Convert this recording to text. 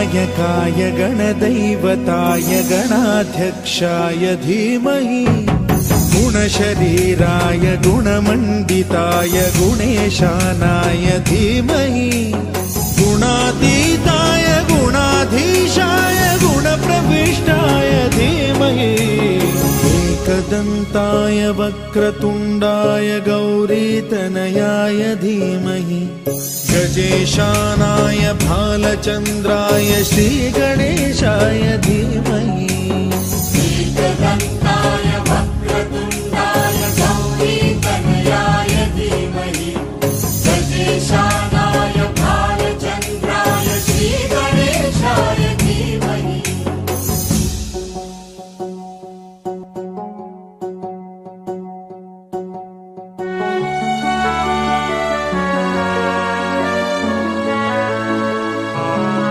गणनायकाय गणदैवताय गणाध्यक्षाय धीमहि गुणशरीराय गुणमण्डिताय गुणेशानाय धीमहि गुणातीताय गुणाधीशाय गुणप्रविष्टाय धीमहि एकदन्ताय वक्रतुण्डाय गौरीतनयाय धीमहि गजेशानाय भालचन्द्राय श्रीगणेशाय धीमहि एकदन्ताय